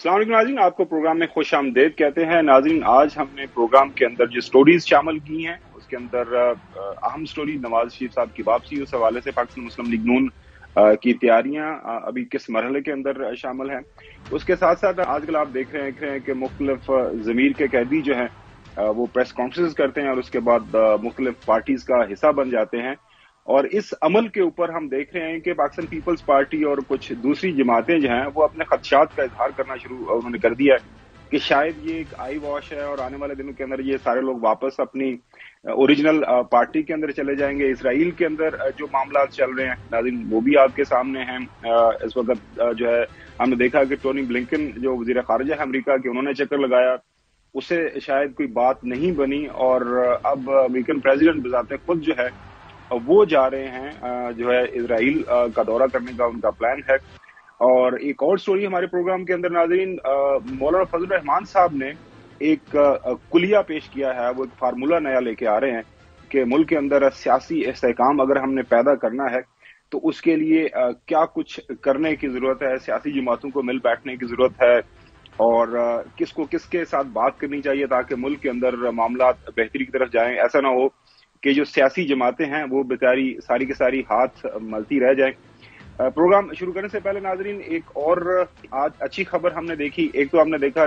السلام علیکم ناظرین، آپ کو پروگرام میں خوش آمدید کہتے ہیں۔ ناظرین، آج ہم نے پروگرام کے اندر جو سٹوریز شامل کی ہیں اس کے اندر اہم سٹوری نواز شریف صاحب کی واپسی، اس حوالے سے پاکستان مسلم لیگ نون کی تیاریاں ابھی کس مرحلے کے اندر شامل ہیں، اس کے ساتھ ساتھ آج کل آپ دیکھ رہے ہیں کہ مختلف ضمیر کے قیدی جو ہیں وہ پریس کانفرنس کرتے ہیں اور اس کے بعد مختلف پارٹیز کا حصہ بن جاتے ہیں، اور اس عمل کے اوپر ہم دیکھ رہے ہیں کہ پاکستان پیپلز پارٹی اور کچھ دوسری جماعتیں جو ہیں وہ اپنے خدشات کا اظہار کرنا شروع انہوں نے کر دیا ہے کہ شاید یہ ایک آئی واش ہے اور آنے والے دنوں کے اندر یہ سارے لوگ واپس اپنی اوریجنل پارٹی کے اندر چلے جائیں گے۔ اسرائیل کے اندر جو معاملات چل رہے ہیں ناظرین وہ بھی آپ کے سامنے ہیں۔ اس وقت جو ہے ہم نے دیکھا کہ ٹونی بلنکن جو وزیر خارجہ ہے امریکہ کے، انہوں نے چکر لگایا، اس سے شاید کوئی بات نہیں بنی، اور اب امریکن پریزیڈنٹ بذات خود جو ہے وہ جا رہے ہیں جو ہے اسرائیل کا دورہ کرنے کا ان کا پلان ہے۔ اور ایک اور سٹوری ہمارے پروگرام کے اندر ناظرین، مولانا فضل الرحمان صاحب نے ایک کلیہ پیش کیا ہے، وہ ایک فارمولہ نیا لے کے آ رہے ہیں کہ ملک کے اندر سیاسی استحکام اگر ہم نے پیدا کرنا ہے تو اس کے لیے کیا کچھ کرنے کی ضرورت ہے، سیاسی جماعتوں کو مل بیٹھنے کی ضرورت ہے، اور کس کو کس کے ساتھ بات کرنی چاہیے تاکہ ملک کے اندر معاملات بہتری کی طرف جائیں۔ ایسا نہ ہو کہ جو سیاسی جماعتیں ہیں وہ بیچاری ساری کی ساری ہاتھ ملتی رہ جائیں۔ پروگرام شروع کرنے سے پہلے ناظرین ایک اور آج اچھی خبر ہم نے دیکھی۔ ایک تو ہم نے دیکھا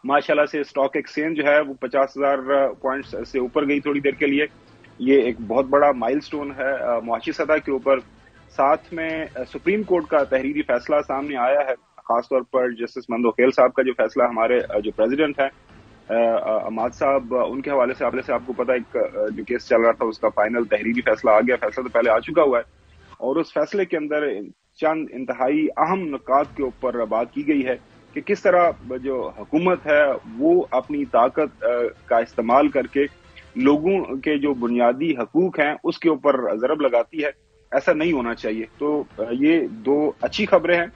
ماشاءاللہ سے اسٹاک ایکسچینج جو ہے وہ 50,000 پوائنٹس سے اوپر گئی تھوڑی دیر کے لیے، یہ ایک بہت بڑا مائل سٹون ہے معاشی سطح کے اوپر۔ ساتھ میں سپریم کورٹ کا تحریری فیصلہ سامنے آیا ہے، خاص طور پر جسٹس مندوخیل صاحب کا جو فیصلہ، ہمارے جو پریزیڈنٹ ہیں اماد صاحب، ان کے حوالے سے آپ کو پتا ایک جو کیس چل رہا تھا اس کا فائنل تحریری فیصلہ آ گیا۔ فیصلہ تو پہلے آ چکا ہوا ہے، اور اس فیصلے کے اندر چند انتہائی اہم نکات کے اوپر بات کی گئی ہے کہ کس طرح جو حکومت ہے وہ اپنی طاقت کا استعمال کر کے لوگوں کے جو بنیادی حقوق ہیں اس کے اوپر ضرب لگاتی ہے۔ ایسا نہیں ہونا چاہیے۔ تو یہ دو اچھی خبریں ہیں۔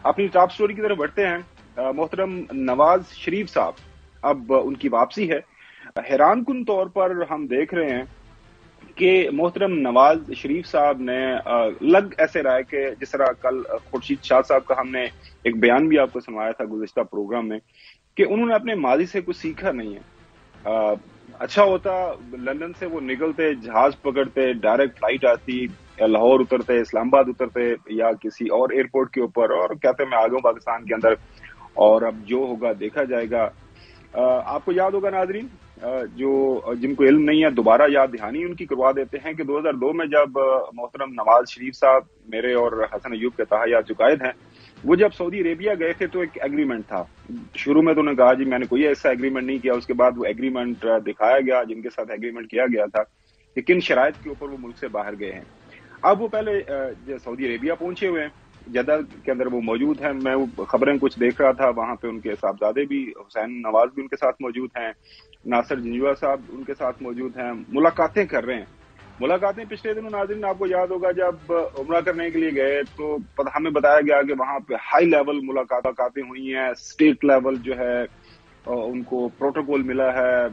اپنی ٹاپ سٹوری کی طرف بڑھتے ہیں۔ محترم نواز شریف صاحب اب ان کی واپسی ہے۔ حیران کن طور پر ہم دیکھ رہے ہیں کہ محترم نواز شریف صاحب نے لگ ایسے رہا ہے کہ جس طرح کل خورشید شاہ صاحب کا ہم نے ایک بیان بھی آپ کو سنوایا تھا گزشتہ پروگرام میں کہ انہوں نے اپنے ماضی سے کچھ سیکھا نہیں ہے۔ اچھا ہوتا لندن سے وہ نکلتے، جہاز پکڑتے، ڈائریکٹ فلائٹ آتی، لاہور اترتے، اسلام آباد اترتے یا کسی اور ایئرپورٹ کے اوپر، اور کہتے میں آ گیا ہوں پاکستان کے اندر اور اب جو ہوگا دیکھا جائے گا۔ آپ کو یاد ہوگا ناظرین، جو جن کو علم نہیں ہے دوبارہ یاد دہانی ان کی کروا دیتے ہیں کہ 2002 میں جب محترم نواز شریف صاحب میرے اور حسن ایوب کے تحایات جو قائد ہیں وہ جب سعودی عربیہ گئے تھے تو ایک ایگریمنٹ تھا۔ شروع میں تو انہوں نے کہا جی میں نے کوئی ایسا ایگریمنٹ نہیں کیا، اس کے بعد وہ ایگریمنٹ دکھایا گیا جن کے ساتھ ایگریمنٹ کیا گیا تھا کہ کن شرائط کے اوپر وہ ملک سے باہر گئے ہیں۔ اب وہ پہلے سعودی عربیہ پہنچے ہوئے ہیں، جدہ کے اندر وہ موجود ہیں، میں وہ خبریں کچھ دیکھ رہا تھا، وہاں پہ ان کے صاحبزادے بھی، حسین نواز بھی ان کے ساتھ موجود ہیں، ناصر جنجوعہ صاحب ان کے ساتھ موجود ہیں، ملاقاتیں کر رہے ہیں۔ ملاقاتیں پچھلے دنوں ناظرین آپ کو یاد ہوگا جب عمرہ کرنے کے لیے گئے تو ہمیں بتایا گیا کہ وہاں پہ ہائی لیول ملاقاتیں ہوئی ہیں، اسٹیٹ لیول جو ہے ان کو پروٹوکول ملا ہے،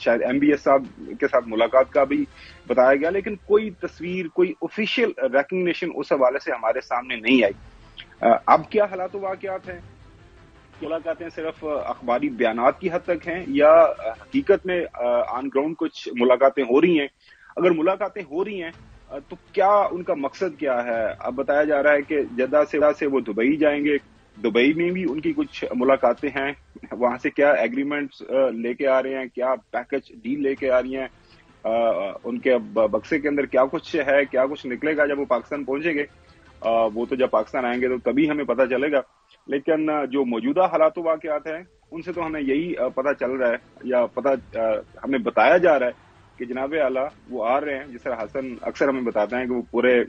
شاید ایم بی ایس صاحب کے ساتھ ملاقات کا بھی بتایا گیا، لیکن کوئی تصویر، کوئی آفیشیل ریکگنیشن اس حوالے سے ہمارے سامنے نہیں آئی۔ اب کیا حالات و واقعات ہیں؟ ملاقاتیں صرف اخباری بیانات کی حد تک ہیں یا حقیقت میں آن گراؤنڈ کچھ ملاقاتیں ہو رہی ہیں؟ اگر ملاقاتیں ہو رہی ہیں تو کیا ان کا مقصد کیا ہے؟ اب بتایا جا رہا ہے کہ جدہ سے وہ دبئی جائیں گے، دبئی میں بھی ان کی کچھ ملاقاتیں ہیں، وہاں سے کیا ایگریمنٹس لے کے آ رہے ہیں، کیا پیکج ڈیل لے کے آ رہی ہیں، ان کے بکسے کے اندر کیا کچھ ہے، کیا کچھ نکلے گا جب وہ پاکستان پہنچیں گے؟ وہ تو جب پاکستان آئیں گے تو تبھی ہمیں پتہ چلے گا، لیکن جو موجودہ حالات و واقعات ہیں ان سے تو ہمیں یہی پتہ چل رہا ہے یا ہمیں بتایا جا رہا ہے کہ جناب اعلیٰ وہ آ رہے ہیں، جس طرح حسن اکثر ہمیں بتاتے ہیں کہ وہ پورے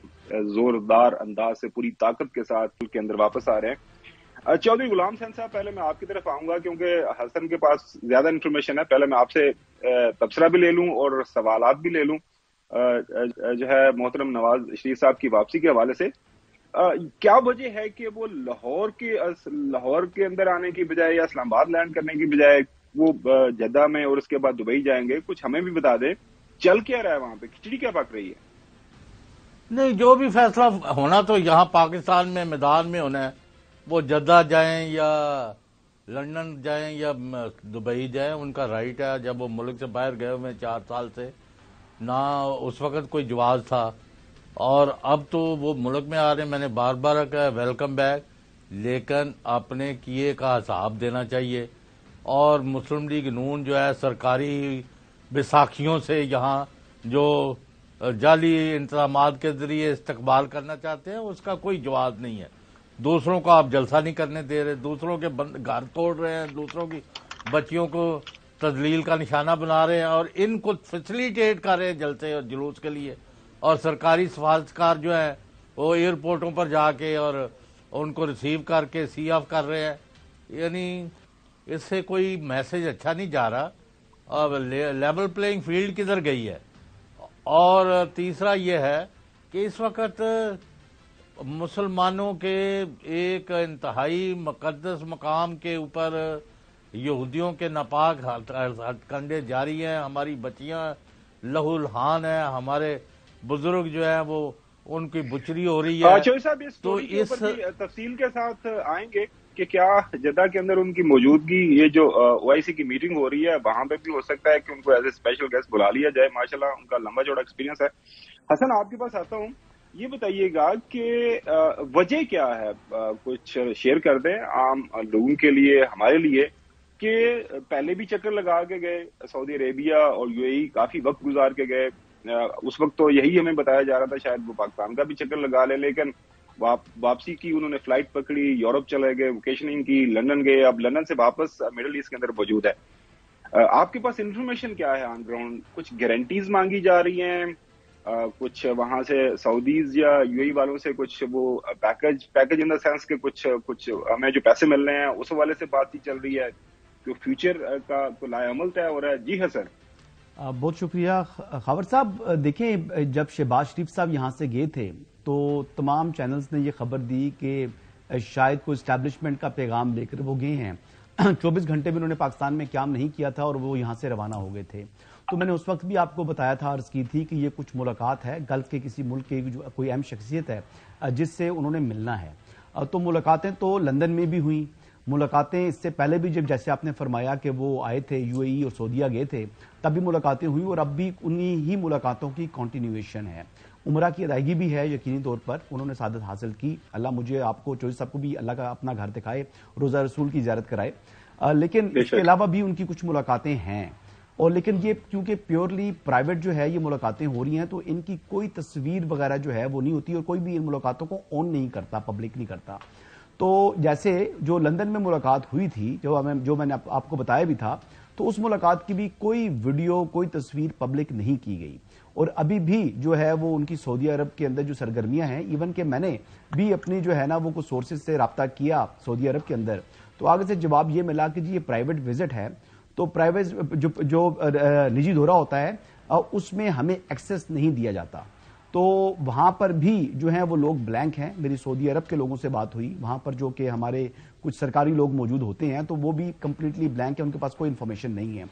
زوردار انداز سے پوری طاقت کے ساتھ ملک کے اندر واپس آ رہے ہیں۔ چودھری غلام حسین صاحب، پہلے میں آپ کی طرف آؤں گا کیونکہ حسن کے پاس زیادہ انفارمیشن ہے، پہلے میں آپ سے تبصرہ بھی لے لوں اور سوالات بھی لے لوں جو ہے محترم نواز شریف صاحب کی واپسی کے حوالے سے۔ کیا وجہ ہے کہ وہ لاہور کے اندر آنے کی بجائے یا اسلام آباد لینڈ کرنے کی بجائے وہ جدہ میں اور اس کے بعد دبئی جائیں گے؟ کچھ ہمیں بھی بتا دیں، چل کیا رہا ہے وہاں پہ، کھچڑی کیا پک رہی ہے؟ نہیں، جو بھی فیصلہ ہونا تو یہاں پاکستان میں میدان میں ہونا ہے۔ وہ جدہ جائیں یا لندن جائیں یا دبئی جائیں، ان کا رائٹ ہے. جب وہ ملک سے باہر گئے ہوئے 4 سال سے، نہ اس وقت کوئی جواز تھا، اور اب تو وہ ملک میں آ رہے ہیں. میں نے بار بار کہا ویلکم بیک، لیکن اپنے کیے کا حساب دینا چاہیے. اور مسلم لیگ نون جو ہے سرکاری بیساکھیوں سے یہاں جو جعلی انتظامات کے ذریعے استقبال کرنا چاہتے ہیں، اس کا کوئی جواز نہیں ہے. دوسروں کو آپ جلسہ نہیں کرنے دے رہے، دوسروں کے گھر توڑ رہے ہیں، دوسروں کی بچیوں کو تذلیل کا نشانہ بنا رہے ہیں، اور ان کو فیسیلیٹیٹ کر رہے ہیں جلسے اور جلوس کے لیے. اور سرکاری سفارتکار جو ہیں وہ ایئرپورٹوں پر جا کے اور ان کو ریسیو کر کے سی آف کر رہے ہیں. یعنی اس سے کوئی میسج اچھا نہیں جا رہا. اب لیول پلینگ فیلڈ کدھر گئی ہے؟ اور تیسرا یہ ہے کہ اس وقت مسلمانوں کے ایک انتہائی مقدس مقام کے اوپر یہودیوں کے ناپاک ہتھ کنڈے جاری ہیں. ہماری بچیاں لہو لہان ہیں، ہمارے بزرگ جو ہیں وہ ان کی بچری ہو رہی ہے. چوہدری صاحب اس تو اسٹوری کے اوپر بھی تفصیل کے ساتھ آئیں گے کہ کیا جدہ کے اندر ان کی موجودگی، یہ جو او آئی سی کی میٹنگ ہو رہی ہے وہاں پہ بھی ہو سکتا ہے کہ ان کو ایز اے اسپیشل گیسٹ بلا لیا جائے. ماشاءاللہ ان کا لمبا چوڑا ایکسپیرینس ہے. حسن آپ کے پاس آتا ہوں، یہ بتائیے گا کہ وجہ کیا ہے، کچھ شیئر کر دیں عام لوگوں کے لیے، ہمارے لیے، کہ پہلے بھی چکر لگا کے گئے سعودی عربیہ اور یو اے ای، کافی وقت گزار کے گئے. اس وقت تو یہی ہمیں بتایا جا رہا تھا شاید وہ پاکستان کا بھی چکر لگا لے، لیکن واپسی کی انہوں نے فلائٹ پکڑی، یورپ چلے گئے، ویکیشننگ کی، لندن گئے، اب لندن سے واپس مڈل ایسٹ کے اندر موجود ہے. آپ کے پاس انفارمیشن کیا ہے آن گراؤنڈ؟ کچھ گارنٹیز مانگی جا رہی ہیں، کچھ وہاں سے سعودیز یا یو اے والوں سے کچھ وہ پیکج ان دا سینس کے کچھ ہمیں جو پیسے مل رہے ہیں اس حوالے سے بات چیت چل رہی ہے کہ فیوچر کا تو لائے عمل طے ہو رہا ہے؟ جی حسن. بہت شکریہ خاور صاحب. دیکھیں، جب شہباز شریف صاحب یہاں سے گئے تھے تو تمام چینلز نے یہ خبر دی کہ شاید کوئی اسٹیبلشمنٹ کا پیغام لے کر وہ گئے ہیں. 24 گھنٹے بھی انہوں نے پاکستان میں قیام نہیں کیا تھا اور وہ یہاں سے روانہ ہو گئے تھے. تو میں نے اس وقت بھی آپ کو بتایا تھا، عرض کی تھی کہ یہ کچھ ملاقات ہے، گلف کے کسی ملک کی کوئی اہم شخصیت ہے جس سے انہوں نے ملنا ہے. تو ملاقاتیں تو لندن میں بھی ہوئیں، ملاقاتیں اس سے پہلے بھی جیسے آپ نے فرمایا کہ وہ آئے تھے یو اے ای اور سعودیہ گئے تھے، تب بھی ملاقاتیں ہوئی، اور اب بھی انہی ہی ملاقاتوں کی کنٹینیویشن ہے. عمرہ کی ادائیگی بھی ہے، یقینی طور پر انہوں نے سعادت حاصل کی. اللہ مجھے، آپ کو، چوہدری صاحب کو بھی اللہ کا اپنا گھر دکھائے، روزہ رسول کی زیارت کرائے. لیکن اس کے علاوہ بھی ان کی کچھ ملاقاتیں ہیں. اور لیکن یہ کیونکہ پیورلی پرائیویٹ جو ہے یہ ملاقاتیں ہو رہی ہیں تو ان کی کوئی تصویر وغیرہ جو ہے وہ نہیں ہوتی، اور کوئی بھی ان ملاقاتوں کو آن نہیں کرتا، پبلک نہیں کرتا. تو جیسے جو لندن میں ملاقات ہوئی تھی، جو میں نے آپ کو بتایا بھی تھا، تو اس ملاقات کی بھی کوئی ویڈیو، کوئی تصویر پبلک نہیں کی گئی. اور ابھی بھی جو ہے وہ ان کی سعودی عرب کے اندر جو سرگرمیاں ہیں، ایون کہ میں نے بھی اپنی جو ہے نا وہ کچھ سورسز سے رابطہ کیا سعودی عرب کے اندر، تو آگے سے جواب یہ ملا کہ جی یہ پرائیویٹ وزٹ ہے، تو پرائیویٹ جو نجی دورہ ہوتا ہے اس میں ہمیں ایکسس نہیں دیا جاتا. تو وہاں پر بھی جو ہیں وہ لوگ بلینک ہیں. میری سعودی عرب کے لوگوں سے بات ہوئی وہاں پر، جو کہ ہمارے کچھ سرکاری لوگ موجود ہوتے ہیں، تو وہ بھی کمپلیٹلی بلینک ہیں، ان کے پاس کوئی انفارمیشن نہیں ہے.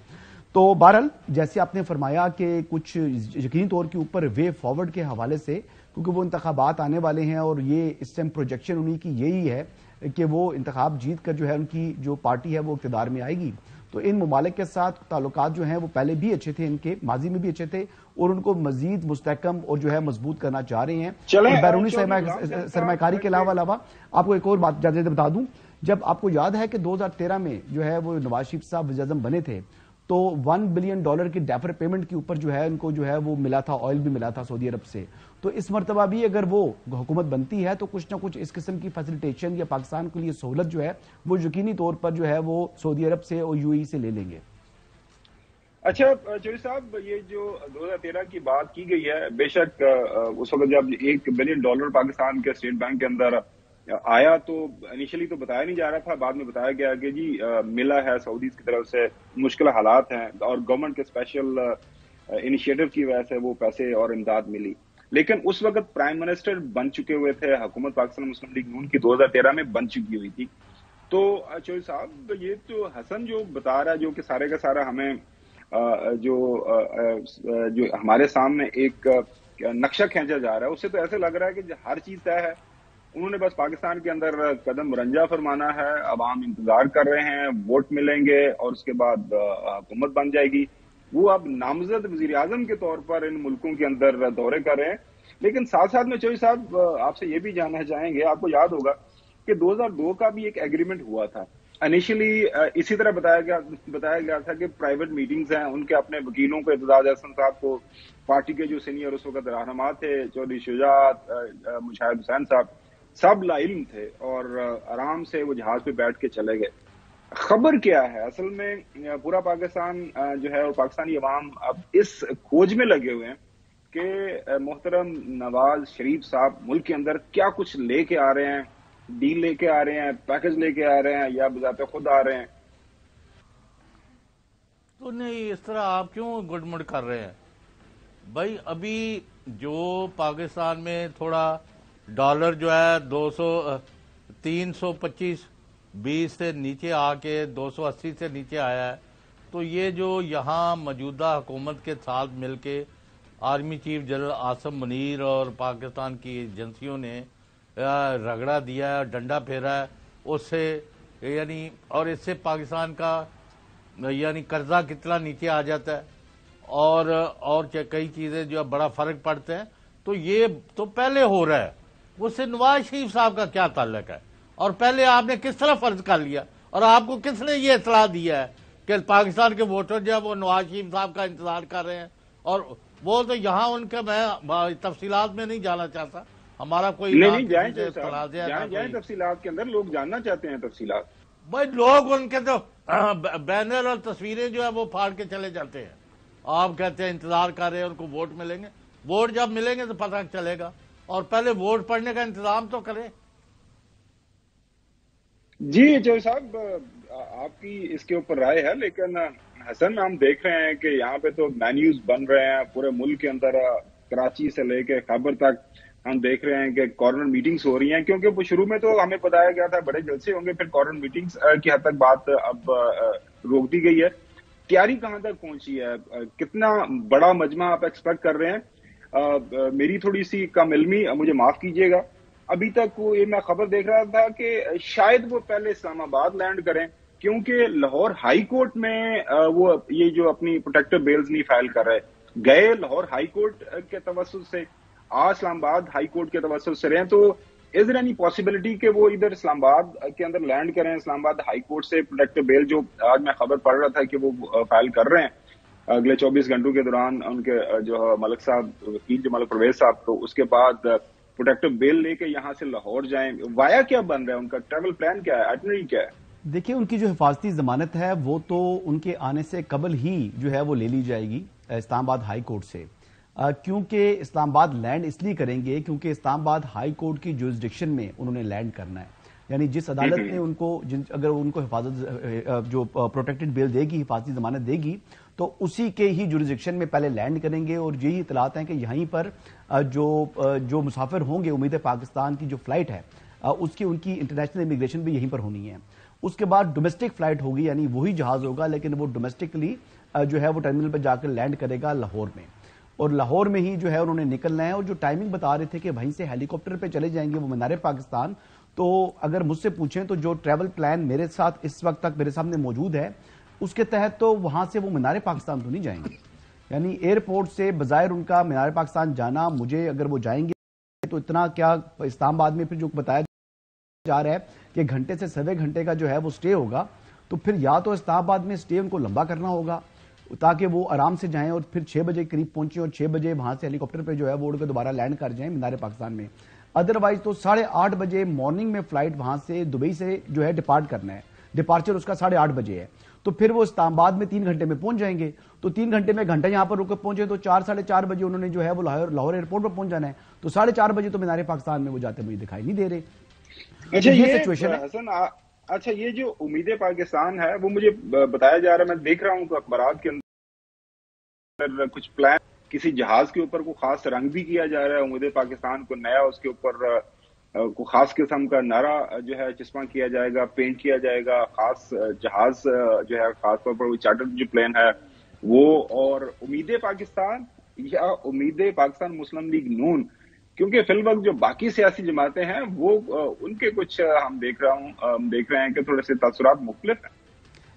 تو بہرحال جیسے آپ نے فرمایا کہ کچھ یقینی طور کے اوپر وے فارورڈ کے حوالے سے، کیونکہ وہ انتخابات آنے والے ہیں اور یہ اس ٹائم پروجیکشن انہی کی یہی ہے کہ وہ انتخاب جیت کر جو ہے ان کی جو پارٹی ہے وہ اقتدار میں آئے گی. تو ان ممالک کے ساتھ تعلقات جو ہیں وہ پہلے بھی اچھے تھے، ان کے ماضی میں بھی اچھے تھے، اور ان کو مزید مستحکم اور جو ہے مضبوط کرنا چاہ رہے ہیں. اور بیرونی سرمایہ کاری کے علاوہ آپ کو ایک اور بات بتا دوں، جب آپ کو یاد ہے کہ 2013 میں جو ہے وہ نواز شریف صاحب وزیر اعظم بنے تھے تو $1 بلین کی ڈیفر پیمنٹ کے اوپر جو ہے ان کو جو ہے وہ ملا تھا، آئل بھی ملا تھا سعودی عرب سے. تو اس مرتبہ بھی اگر وہ حکومت بنتی ہے تو کچھ نہ کچھ اس قسم کی فیسیلیٹیشن یا پاکستان کے لیے سہولت جو ہے وہ یقینی طور پر جو ہے وہ سعودی عرب سے اور یو اے ای سے لے لیں گے. اچھا چوہدری صاحب، یہ جو 2013 کی بات کی گئی ہے، بے شک اس وقت جب $1 بلین پاکستان کے اسٹیٹ بینک کے اندر آیا تو انیشلی تو بتایا نہیں جا رہا تھا، بعد میں بتایا گیا کہ جی ملا ہے سعودیز کی طرف سے، مشکل حالات ہیں اور گورنمنٹ کے اسپیشل انیشیٹو کی وجہ سے وہ پیسے اور امداد ملی. لیکن اس وقت پرائم منسٹر بن چکے ہوئے تھے، حکومت پاکستان مسلم لیگ نون کی 2013 میں بن چکی ہوئی تھی. تو چوہدری صاحب یہ تو حسن جو بتا رہا ہے، جو کہ سارے کا سارا ہمیں جو ہمارے سامنے ایک نقشہ کھینچا جا رہا ہے، اس سے تو ایسے لگ رہا ہے کہ ہر چیز طے ہے. انہوں نے بس پاکستان کے اندر قدم رنجا فرمانا ہے. عوام انتظار کر رہے ہیں, ووٹ ملیں گے اور اس کے بعد حکومت بن جائے گی. وہ اب نامزد وزیر اعظم کے طور پر ان ملکوں کے اندر دورے کر رہے ہیں. لیکن ساتھ ساتھ میں چوہی صاحب آپ سے یہ بھی جاننا چاہیں گے, آپ کو یاد ہوگا کہ 2002 کا بھی ایک ایگریمنٹ ہوا تھا. انیشلی اسی طرح بتایا گیا تھا کہ پرائیویٹ میٹنگز ہیں, ان کے اپنے وکیلوں کو, اعتزاز احسن صاحب کو, پارٹی کے جو سینئر اس وقت رہنما تھے, چودھری شجاعت, مشاہد حسین صاحب, سب لا علم تھے اور آرام سے وہ جہاز پہ بیٹھ کے چلے گئے. خبر کیا ہے اصل میں, پورا پاکستان جو ہے اور پاکستانی عوام اب اس کھوج میں لگے ہوئے ہیں کہ محترم نواز شریف صاحب ملک کے اندر کیا کچھ لے کے آ رہے ہیں, ڈیل لے کے آ رہے ہیں, پیکج لے کے آ رہے ہیں, یا بذات خود آ رہے ہیں. تو نہیں, اس طرح آپ کیوں گڑمڑ کر رہے ہیں بھائی؟ ابھی جو پاکستان میں تھوڑا ڈالر جو ہے 325 سے نیچے آ کے 280 سے نیچے آیا ہے, تو یہ جو یہاں موجودہ حکومت کے ساتھ مل کے army chief general Asim Munir اور پاکستان کی ایجنسیوں نے رگڑا دیا ہے, ڈنڈا پھیرا ہے, اس سے یعنی, اور اس سے پاکستان کا یعنی قرضہ کتنا نیچے آ جاتا ہے, اور کئی چیزیں جو بڑا فرق پڑتے ہیں. تو یہ تو پہلے ہو رہا ہے, اس سے نواز شریف صاحب کا کیا تعلق ہے؟ اور پہلے آپ نے کس طرح فرض کر لیا, اور آپ کو کس نے یہ اطلاع دیا ہے کہ پاکستان کے ووٹر جو ہے وہ نواز شریف صاحب کا انتظار کر رہے ہیں؟ اور وہ تو یہاں ان کے, میں تفصیلات میں نہیں جانا چاہتا, ہمارا کوئی نہیں جائیں تفصیلات کے اندر, لوگ جاننا چاہتے ہیں تفصیلات. بھائی لوگ ان کے تو بینر اور تصویریں جو ہے وہ پھاڑ کے چلے جاتے ہیں. آپ کہتے ہیں انتظار کر رہے ہیں, ان کو ووٹ ملیں گے. ووٹ جب ملیں گے تو پتہ چلے گا, اور پہلے ووٹ پڑنے کا انتظام تو کریں. جی چوہدری صاحب, آپ کی اس کے اوپر رائے ہے, لیکن حسن ہم دیکھ رہے ہیں کہ یہاں پہ تو مینیوز بن رہے ہیں پورے ملک کے اندر, کراچی سے لے کے خیبر تک ہم دیکھ رہے ہیں کہ کارنر میٹنگز ہو رہی ہیں, کیونکہ وہ شروع میں تو ہمیں بتایا گیا تھا بڑے جلسے ہوں گے, پھر کارنر میٹنگز کی حد تک بات اب روک دی گئی ہے. تیاری کہاں تک پہنچی ہے, کتنا بڑا مجمع آپ ایکسپیکٹ کر رہے ہیں؟ میری تھوڑی سی کم علمی, مجھے معاف کیجیے گا, ابھی تک وہ, یہ میں خبر دیکھ رہا تھا کہ شاید وہ پہلے اسلام آباد لینڈ کریں, کیونکہ لاہور ہائی کورٹ میں وہ یہ جو اپنی پروٹیکٹیو بیلز نہیں فائل کر رہے, گئے لاہور ہائی کورٹ کے توسط سے, آج اسلام آباد ہائی کورٹ کے توسط سے رہے. تو از دیر اینی پاسبلٹی کہ وہ ادھر اسلام آباد کے اندر لینڈ کریں, اسلام آباد ہائی کورٹ سے پروٹیکٹیو بیل جو آج میں خبر پڑھ رہا تھا کہ وہ فائل کر رہے ہیں اگلے 24 گھنٹوں کے دوران, ان کے جو ملک صاحب وکیل جو ملک پرویز صاحب, تو اس کے بعد پروٹیکٹیو بیل لے کے یہاں سے لاہور جائیں. وایا کیا بن رہا ہے, ان کا ٹریول پلان کیا ہے, آئٹنری کیا ہے؟ دیکھیں, ان کی جو حفاظتی ضمانت ہے وہ تو ان کے آنے سے قبل ہی جو ہے وہ لے لی جائے گی اسلام آباد ہائی کورٹ سے, کیونکہ اسلام آباد لینڈ اس لیے کریں گے کیونکہ اسلام آباد ہائی کورٹ کی جورسڈکشن میں انہوں نے لینڈ کرنا ہے. یعنی جس عدالت نے ان کو, اگر ان کو حفاظت جو پروٹیکٹڈ بیل دے گی, حفاظتی ضمانت دے گی, تو اسی کے ہی جورسڈکشن میں پہلے لینڈ کریں گے. اور یہی اطلاعات ہیں کہ یہیں پر جو مسافر ہوں گے امید پاکستان کی جو فلائٹ ہے اس کی, ان کی انٹرنیشنل امیگریشن بھی یہیں پر ہونی ہے. اس کے بعد ڈومیسٹک فلائٹ ہوگی, یعنی وہی جہاز ہوگا لیکن وہ ڈومیسٹکلی جو ہے وہ ٹرمینل پہ جا کر لینڈ کرے گا لاہور میں, اور لاہور میں ہی جو ہے انہوں نے نکلنا ہے. اور جو ٹائمنگ بتا رہے تھے کہ وہیں سے ہیلی کاپٹر پہ چلے جائیں گے وہ مینار پاکستان, تو اگر مجھ سے پوچھیں تو جو ٹریول پلان میرے ساتھ اس وقت تک میرے سامنے موجود ہے اس کے تحت تو وہاں سے وہ مینار پاکستان تو نہیں جائیں گے. یعنی ایئرپورٹ سے بظاہر ان کا مینار پاکستان جانا, مجھے اگر وہ جائیں گے تو اتنا کیا, اسلام آباد میں پھر جو بتایا جا رہا ہے کہ گھنٹے سے 1.25 گھنٹے کا جو ہے وہ سٹے ہوگا, تو پھر یا تو اسلام آباد میں سٹے ان کو لمبا کرنا ہوگا تاکہ وہ آرام سے جائیں اور پھر 6 بجے قریب پہنچیں اور 6 بجے وہاں سے ہیلی کاپٹر پہ جو ہے وہ اڑ کے دوبارہ لینڈ کر جائیں مینار پاکستان میں. ادروائز تو 8:30 بجے مارننگ میں فلائٹ وہاں سے دبئی سے جو ہے ڈپارٹ کرنا ہے, ڈپارچر اس کا 8:30 بجے ہے, تو پھر وہ اسلام آباد میں 3 گھنٹے میں پہنچ جائیں گے. تو 3 گھنٹے میں گھنٹہ یہاں پر رک کے پہنچے تو 4-4:30 بجے انہوں نے جو ہے وہ لاہور ایئرپورٹ پر پہنچ جانا ہے, تو 4:30 بجے تو مینار پاکستان میں وہ جاتے مجھے دکھائی نہیں دے رہے. اچھا یہ سچویشن ہے حسن, اچھا یہ جو امید پاکستان ہے وہ مجھے بتایا جا رہا ہے, میں دیکھ رہا ہوں کہ اخبارات کے اندر کچھ پلان کسی جہاز کے اوپر کو خاص رنگ بھی کیا جا رہا ہے, امید پاکستان کو نیا اس کے اوپر کو خاص قسم کا نعرہ جو ہے چسپاں کیا جائے گا, پینٹ کیا جائے گا, خاص جہاز جو ہے خاص طور پر وہ چارٹر جو پلین ہے وہ, اور امید پاکستان یا امید پاکستان مسلم لیگ نون, کیونکہ فی الوقت جو باقی سیاسی جماعتیں ہیں وہ ان کے کچھ ہم دیکھ رہے ہیں کہ تھوڑے سے تاثرات مختلف ہیں.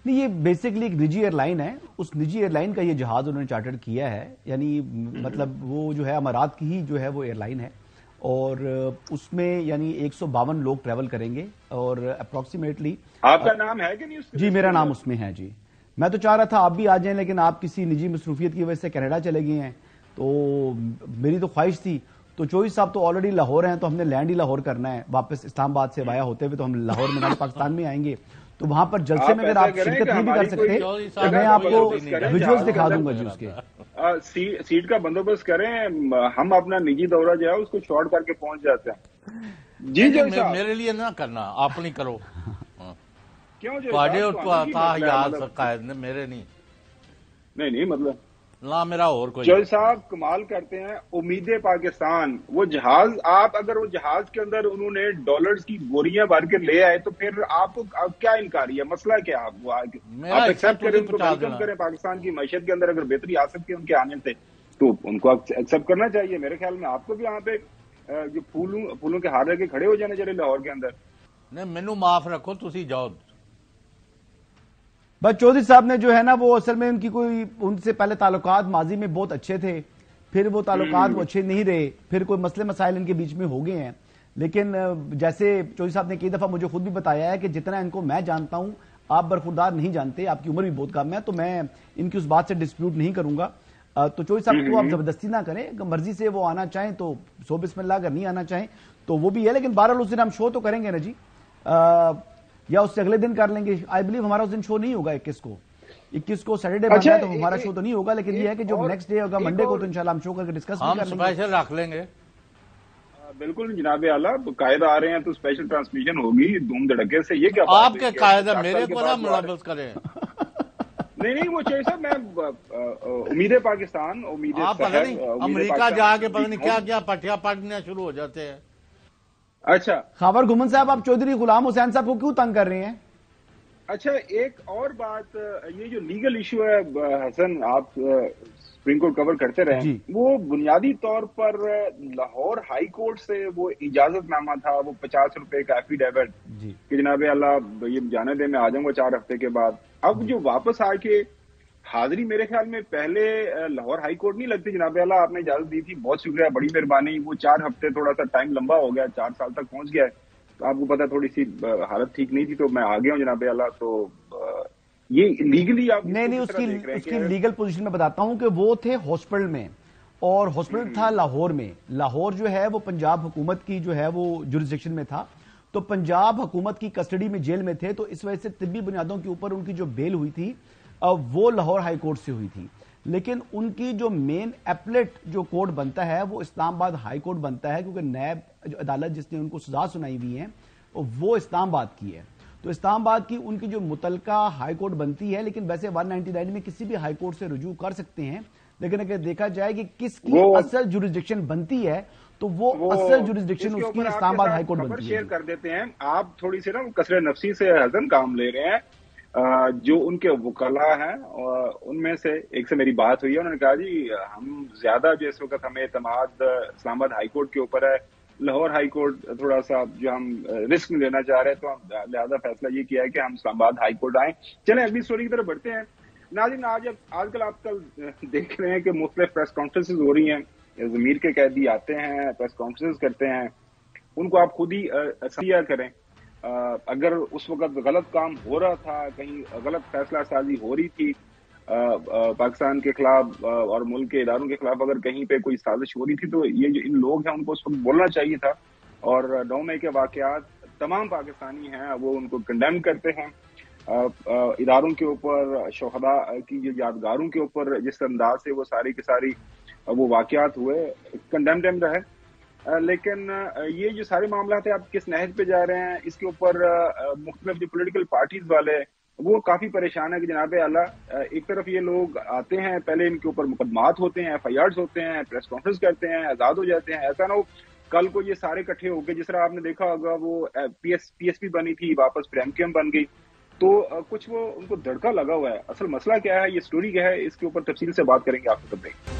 نہیں، یہ بیسکلی ایک نجی ایئر لائن ہے. اس نجی ایئر لائن کا یہ جہاز انہوں نے چارٹر کیا ہے، یعنی مطلب وہ جو ہے امارات کی ہی جو ہے وہ ایئر لائن ہے، اور اس میں یعنی 152 لوگ ٹریول کریں گے، اور اپروکسیمیٹلی. آپ کا نام ہے کہ نہیں؟ جی میرا نام اس میں ہے. جی میں تو چاہ رہا تھا آپ بھی آ جائیں، لیکن آپ کسی نجی مصروفیت کی وجہ سے کینیڈا چلے گئے ہیں. تو میری تو خواہش تھی. تو چوہی صاحب تو آلریڈی لاہور ہیں، تو ہم نے لینڈ ہی لاہور کرنا ہے. واپس اسلام آباد سے وایا ہوتے ہوئے تو ہم لاہور میں نہ پاکستان میں آئیں گے. تو وہاں پر جلسے میں اگر آپ شرکت نہیں بھی کر سکتے تو میں آپ کو ویژولز دکھا دوں گا جی اس کے. سیٹ کا بندوبست کریں، ہم اپنا نجی دورہ جو ہے اس کو شارٹ کر کے پہنچ جاتے ہیں. جی میرے لیے نہ کرنا، آپ نہیں کرو. کیوں جو قائد نے میرے نہیں مطلب نہ میرا اور کوئی. جوئی صاحب کمال کرتے ہیں. امید پاکستان وہ جہاز، آپ اگر وہ جہاز کے اندر انہوں نے ڈالرز کی گوریاں بھر کے لے آئے تو پھر آپ کو کیا انکاری ہے؟ مسئلہ کیا؟ آپ ایکسپٹ کریں، ان کو ویلکم کریں. پاکستان کی معیشت کے اندر اگر بہتری آ سکتی ہے ان کے آنے سے تو ان کو ایکسپٹ کرنا چاہیے. میرے خیال میں آپ کو بھی یہاں پہ جو پھولوں کے ہار رہ کے کھڑے ہو جانا چاہیے لاہور کے اندر. نہیں مینو معاف رکھو، تسی جاؤ. بس چودھری صاحب نے جو ہے نا وہ اصل میں ان سے پہلے تعلقات ماضی میں بہت اچھے تھے، پھر وہ تعلقات وہ اچھے نہیں رہے، پھر کوئی مسئلے مسائل ان کے بیچ میں ہو گئے ہیں. لیکن جیسے چودھری صاحب نے کئی دفعہ مجھے خود بھی بتایا ہے کہ جتنا ان کو میں جانتا ہوں آپ برخوردار نہیں جانتے، آپ کی عمر بھی بہت کم ہے، تو میں ان کی اس بات سے ڈسپیوٹ نہیں کروں گا. تو چودھری صاحب کو آپ زبردستی نہ کریں، اگر مرضی سے وہ آنا چاہیں تو سو بسم اللہ، اگر نہیں آنا چاہیں تو وہ بھی ہے. لیکن بہرحال اس دن ہم شو تو کریں گے نا جی، یا اس سے اگلے دن کر لیں گے. آئی بلیو ہمارا اس دن شو نہیں ہوگا 21 کو سیٹرڈے بننا ہے تو ہمارا شو تو نہیں ہوگا. لیکن یہ ہے کہ جو نیکسٹ ڈے ہوگا منڈے کو تو انشاءاللہ ہم شو کر کے ڈسکس بھی کر لیں گے. ہم اسپیشل رکھ لیں گے. بالکل جناب اعلیٰ، قائد آ رہے ہیں تو اسپیشل ٹرانسمیشن ہوگی دھوم دھڑکے سے. یہ کیا آپ کے قائد ہے، میرے کو نہ ملابس کریں. نہیں وہ چاہیے صاحب، میں امید پاکستان، آپ پتہ نہیں امریکہ جا کے پتہ نہیں کیا پٹیا پڑھنے شروع ہو جاتے ہیں. اچھا خاور گھمن صاحب، آپ چودھری غلام حسین صاحب کو کیوں تنگ کر رہے ہیں؟ اچھا ایک اور بات، یہ جو لیگل ایشو ہے حسن، آپ سپریم کورٹ کور کرتے رہے، وہ بنیادی طور پر لاہور ہائی کورٹ سے وہ اجازت نامہ تھا، وہ 50 روپے کا ایفیڈیوٹ کہ جناب اللہ یہ جانے دے، میں آ جاؤں گا 4 ہفتے کے بعد. اب جو واپس آ کے حاضری، میرے خیال میں پہلے لاہور ہائی کورٹ نہیں لگتی. جناب اللہ آپ نے اجازت دی تھی، بہت شکریہ، بڑی مہربانی. وہ 4 ہفتے تھوڑا سا ٹائم لمبا ہو گیا، 4 سال تک پہنچ گیا ہے. تو آپ کو پتا تھوڑی سی حالت ٹھیک نہیں تھی تو میں آ گیا ہوں جناب اللہ. تو یہ لیگلی آپ نہیں اس کی لیگل پوزیشن میں بتاتا ہوں کہ وہ تھے ہاسپٹل میں، اور ہاسپٹل تھا لاہور میں. لاہور جو ہے وہ پنجاب حکومت کی جو ہے وہ جورسڈکشن میں تھا، تو پنجاب حکومت کی کسٹڈی میں جیل میں تھے. تو اس وجہ سے طبی بنیادوں کے اوپر ان کی جو بیل ہوئی تھی وہ لاہور ہائی کورٹ سے ہوئی تھی. لیکن ان کی جو مین ایپلیٹ جو کورٹ بنتا ہے وہ اسلام آباد ہائی کورٹ بنتا ہے، کیونکہ نیب عدالت جس نے ان کو سزا سنائی ہوئی ہے وہ اسلام آباد کی ہے. تو اسلام آباد کی ان کی جو متعلقہ ہائی کورٹ بنتی ہے. لیکن ویسے 199 میں کسی بھی ہائی کورٹ سے رجوع کر سکتے ہیں، لیکن اگر دیکھا جائے کہ کس کی اصل جورسڈکشن بنتی ہے تو وہ اصل جورسڈکشن اس کی اسلام آباد ہائی کورٹ بنتی ہے. شیئر کر دیتے ہیں آپ تھوڑی سی نا کثرت نفسی سے حسن کام لے رہے ہیں. جو ان کے وکلاء ہیں ان میں سے ایک سے میری بات ہوئی ہے، انہوں نے کہا جی ہم زیادہ جو اس وقت ہمیں اعتماد اسلام آباد ہائی کورٹ کے اوپر ہے، لاہور ہائی کورٹ تھوڑا سا جو ہم رسک میں لینا چاہ رہے ہیں، تو ہم لہذا فیصلہ یہ کیا ہے کہ ہم اسلام آباد ہائی کورٹ آئیں. چلیں اگلی سٹوری کی طرف بڑھتے ہیں. ناظرین آج کل آپ دیکھ رہے ہیں کہ مختلف پریس کانفرنسز ہو رہی ہیں، ضمیر کے قیدی آتے ہیں، پریس کانفرنس کرتے ہیں، ان کو آپ خود ہی سیاح کریں. اگر اس وقت غلط کام ہو رہا تھا، کہیں غلط فیصلہ سازی ہو رہی تھی پاکستان کے خلاف اور ملک کے اداروں کے خلاف، اگر کہیں پہ کوئی سازش ہو رہی تھی تو یہ جو ان لوگ ہیں ان کو اس وقت بولنا چاہیے تھا. اور 9 مئی کے واقعات تمام پاکستانی ہیں وہ ان کو کنڈیم کرتے ہیں. اداروں کے اوپر، شہداء کی جو یادگاروں کے اوپر جس انداز سے وہ ساری کی ساری وہ واقعات ہوئے، کنڈیمڈ رہے. لیکن یہ جو سارے معاملات ہیں آپ کس نہج پہ جا رہے ہیں، اس کے اوپر مختلف جو پولیٹیکل پارٹیز والے وہ کافی پریشان ہے کہ جناب اعلیٰ ایک طرف یہ لوگ آتے ہیں، پہلے ان کے اوپر مقدمات ہوتے ہیں، FIRs ہوتے ہیں، پریس کانفرنس کرتے ہیں، آزاد ہو جاتے ہیں. ایسا نہ ہو کل کو یہ سارے اکٹھے ہو کے، جس طرح آپ نے دیکھا ہوگا وہ PSP بنی تھی، واپس پریم بن گئی، تو کچھ وہ ان کو دھڑکا لگا ہوا ہے. اصل مسئلہ کیا ہے، یہ سٹوری کیا ہے، اس کے اوپر تفصیل سے بات کریں گے آپ کو تب دیکھ.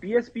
PSP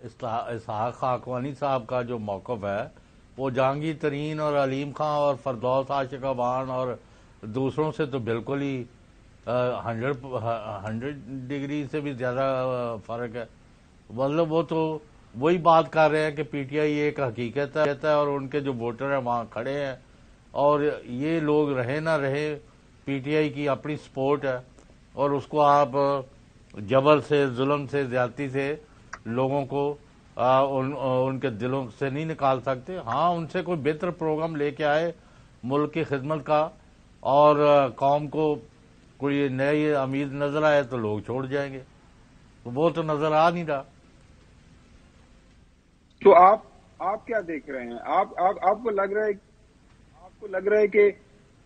اسحاق خاقوانی صاحب کا جو موقف ہے وہ جہانگیر ترین اور علیم خان اور فردوس عاشقہ بان اور دوسروں سے تو بالکل ہی 100 ڈگری سے بھی زیادہ فرق ہے. مطلب وہ تو وہی بات کر رہے ہیں کہ پی ٹی آئی ایک حقیقت ہے اور ان کے جو ووٹر ہیں وہاں کھڑے ہیں, اور یہ لوگ رہے نہ رہے پی ٹی آئی کی اپنی سپورٹ ہے, اور اس کو آپ جبر سے, ظلم سے, زیادتی سے لوگوں کو ان کے دلوں سے نہیں نکال سکتے. ہاں, ان سے کوئی بہتر پروگرام لے کے آئے ملک کی خدمت کا اور قوم کو کوئی نئی امید نظر آئے تو لوگ چھوڑ جائیں گے, وہ تو نظر آ نہیں رہا. تو آپ کیا دیکھ رہے ہیں؟ آپ کو لگ رہا ہے کہ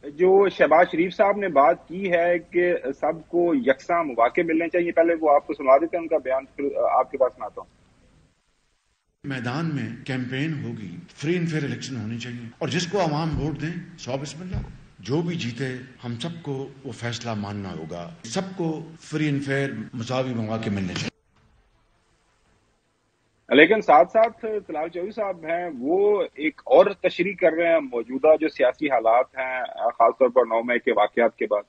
جو شہباز شریف صاحب نے بات کی ہے کہ سب کو یکساں مواقع ملنے چاہیے, پہلے وہ آپ کو سنا دیتے ہیں ان کا بیان, پھر آپ کے پاس سناتا ہوں. میدان میں کیمپین ہوگی, فری اینڈ فیئر الیکشن ہونی چاہیے, اور جس کو عوام ووٹ دیں 100 بسم اللہ, جو بھی جیتے ہم سب کو وہ فیصلہ ماننا ہوگا, سب کو فری اینڈ فیئر مساوی مواقع ملنے چاہیے. لیکن ساتھ ساتھ طلال چودھری صاحب ہیں وہ ایک اور تشریح کر رہے ہیں موجودہ جو سیاسی حالات ہیں, خاص طور پر 9 مئی کے واقعات کے بعد.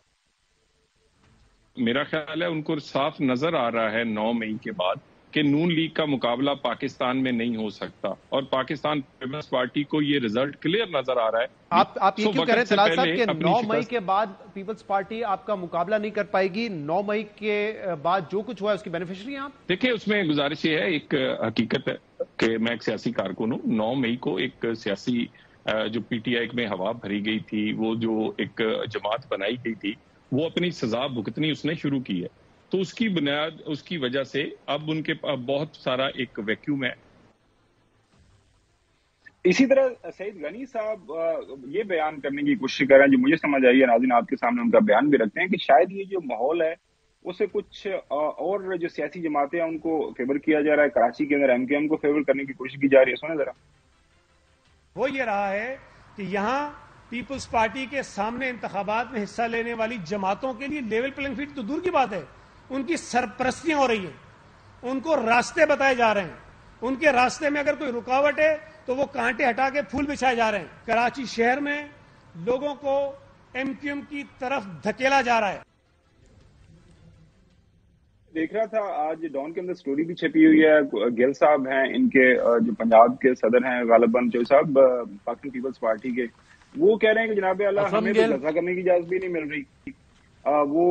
میرا خیال ہے ان کو صاف نظر آ رہا ہے 9 مئی کے بعد کہ نون لیگ کا مقابلہ پاکستان میں نہیں ہو سکتا, اور پاکستان پیپلز پارٹی کو یہ رزلٹ کلیئر نظر آ رہا ہے. آپ یہ کیوں کہہ رہے ہیں طلال صاحب کہ 9 مئی کے بعد پیپلز پارٹی آپ کا مقابلہ نہیں کر پائے گی؟ 9 مئی کے بعد جو کچھ ہوا ہے اس کی بینیفیشری ہیں آپ؟ دیکھیں, اس میں گزارش یہ ہے, ایک حقیقت ہے کہ میں ایک سیاسی کارکن ہوں. 9 مئی کو ایک سیاسی جو پی ٹی آئی میں ہوا بھری گئی تھی, وہ جو ایک جماعت بنائی گئی تھی, وہ اپنی سزا بھگتنی اس نے شروع کی ہے. تو اس کی بنیاد, اس کی وجہ سے اب ان کے بہت سارا ایک ویکیوم ہے. اسی طرح سعید غنی صاحب یہ بیان کرنے کی کوشش کر رہے ہیں جو مجھے سمجھ آئی ہے, ناظرین آپ کے سامنے ان کا بیان بھی رکھتے ہیں, کہ شاید یہ جو ماحول ہے اسے کچھ اور جو سیاسی جماعتیں ہیں ان کو فیور کیا جا رہا ہے. کراچی کے اندر ایم کیو ایم کو فیور کرنے کی کوشش کی جا رہی ہے. سنیں ذرا. وہ یہ رہا ہے کہ یہاں پیپلز پارٹی کے سامنے انتخابات میں حصہ لینے والی جماعتوں کے لیے لیول پلینگ فیلڈ تو دور کی بات ہے, ان کی سرپرستیاں ہو رہی ہیں, ان کو راستے بتائے جا رہے ہیں, ان کے راستے میں اگر کوئی رکاوٹ ہے تو وہ کانٹے ہٹا کے پھول بچھائے جا رہے ہیں. کراچی شہر میں لوگوں کو ایم کیو ایم کی طرف دھکیلا جا رہا ہے. دیکھ رہا تھا آج ڈان کے اندر سٹوری بھی چھپی ہوئی ہے, گل صاحب ہیں ان کے جو پنجاب کے صدر ہیں غالباً جو صاحب پاکستان پیپلز پارٹی کے, وہ کہہ رہے ہیں کہ جناب اعلیٰ ہمیں تو جلسہ کرنے کی اجازت بھی نہیں مل رہی. وہ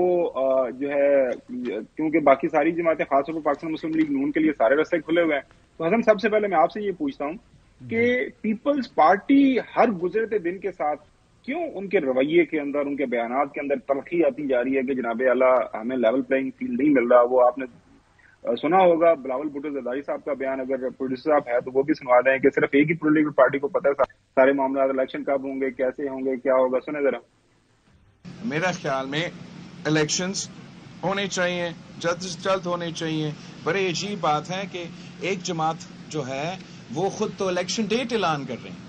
جو ہے کیونکہ باقی ساری جماعتیں خاص طور پر پاکستان مسلم لیگ نون کے لیے سارے راستے کھلے ہوئے ہیں. تو حسن, سب سے پہلے میں آپ سے یہ پوچھتا ہوں کہ پیپلز پارٹی ہر گزرتے دن کے ساتھ کیوں ان کے رویے کے اندر, ان کے بیانات کے اندر تلخی آتی جا رہی ہے کہ جناب اعلیٰ ہمیں لیول پلینگ فیلڈ نہیں مل رہا. وہ آپ نے سنا ہوگا بلاول بھٹو زرداری صاحب کا بیان, اگر پروڈیوسر صاحب ہے تو وہ بھی سنوا دیں, کہ صرف ایک ہی پولیٹیکل پارٹی کو پتہ ہے سارے معاملات, الیکشن کب ہوں گے, کیسے ہوں گے, کیا ہوگا. سنیں ذرا. میرا خیال میں الیکشنز ہونے چاہیے, جلد سے جلد ہونے چاہیے. بڑی عجیب بات ہے کہ ایک جماعت جو ہے وہ خود تو الیکشن ڈیٹ اعلان کر رہے ہیں,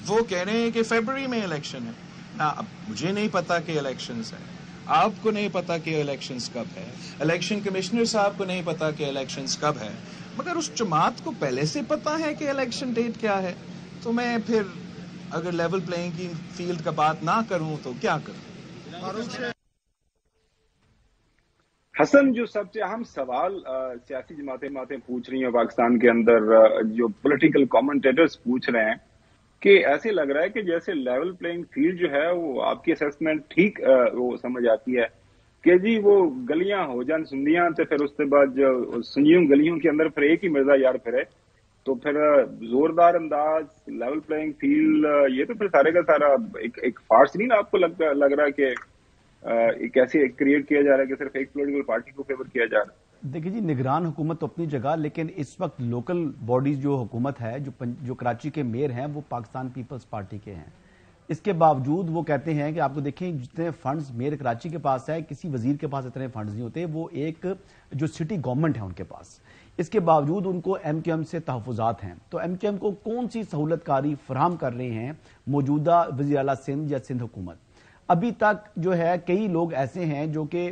وہ کہہ رہے ہیں کہ فیبروری میں الیکشن ہے. نا, اب مجھے نہیں پتا کہ الیکشنز ہے, آپ کو نہیں پتا کہ الیکشنز کب ہے, الیکشن کمشنر صاحب کو نہیں پتا کہ الیکشنز کب ہے, مگر اس جماعت کو پہلے سے پتا ہے کہ الیکشن ڈیٹ کیا ہے. تو میں پھر اگر لیول پلینگ فیلڈ کا بات نہ کروں تو کیا کروں. حسن, جو سب سے اہم سوال سیاسی جماعتیں پوچھ رہی ہیں پاکستان کے اندر, جو پولیٹیکل کامنٹیٹرز پوچھ رہے ہیں, کہ ایسے لگ رہا ہے کہ جیسے لیول پلینگ فیلڈ جو ہے وہ آپ کی اسیسمنٹ ٹھیک وہ سمجھ آتی ہے کہ جی وہ گلیاں ہو جان سندیاں, تو پھر اس کے بعد جو سنجیوں گلیوں کے اندر پھر ایک ہی مرزا یار پھرے, تو پھر زوردار انداز لیول پلینگ فیلڈ, یہ تو پھر سارے کا سارا ایک فارس نہیں نا آپ کو لگ رہا ہے کہ ایک ایسے کریٹ کیا جا رہا ہے کہ صرف ایک پولیٹیکل پارٹی کو فیور کیا جا رہا ہے. دیکھیں جی, نگران حکومت تو اپنی جگہ, لیکن اس وقت لوکل باڈیز جو حکومت ہے, جو کراچی کے میئر ہیں وہ پاکستان پیپلز پارٹی کے ہیں. اس کے باوجود وہ کہتے ہیں کہ آپ کو دیکھیں جتنے فنڈز میئر کراچی کے پاس ہے, کسی وزیر کے پاس اتنے فنڈز نہیں ہوتے, وہ ایک جو سٹی گورنمنٹ ہے ان کے پاس. اس کے باوجود ان کو ایم کیو ایم سے تحفظات ہیں. تو ایم کیو ایم کو کون سی سہولت کاری فراہم کر رہے ہیں موجودہ وزیر اعلیٰ سندھ یا سندھ حکومت؟ ابھی تک جو ہے کئی لوگ ایسے ہیں جو کہ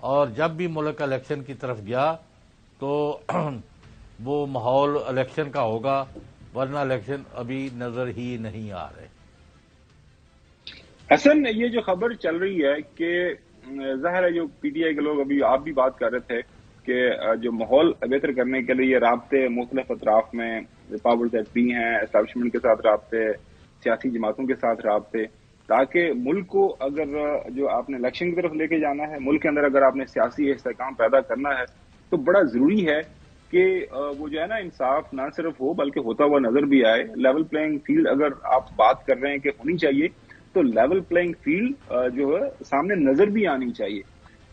اور جب بھی ملک الیکشن کی طرف گیا تو وہ ماحول الیکشن کا ہوگا، ورنہ الیکشن ابھی نظر ہی نہیں آ رہے۔ حسن، یہ جو خبر چل رہی ہے کہ ظاہر ہے جو پی ٹی آئی کے لوگ، ابھی آپ بھی بات کر رہے تھے کہ جو ماحول بہتر کرنے کے لیے رابطے مختلف اطراف میں پاورز ایٹ بھی ہیں، اسٹیبلشمنٹ کے ساتھ رابطے، سیاسی جماعتوں کے ساتھ رابطے، تاکہ ملک کو اگر جو آپ نے الیکشن کی طرف لے کے جانا ہے، ملک کے اندر اگر آپ نے سیاسی استحکام پیدا کرنا ہے تو بڑا ضروری ہے کہ وہ جو ہے نا انصاف نہ صرف ہو بلکہ ہوتا ہوا نظر بھی آئے۔ لیول پلینگ فیلڈ اگر آپ بات کر رہے ہیں کہ ہونی چاہیے تو لیول پلینگ فیلڈ جو ہے سامنے نظر بھی آنی چاہیے۔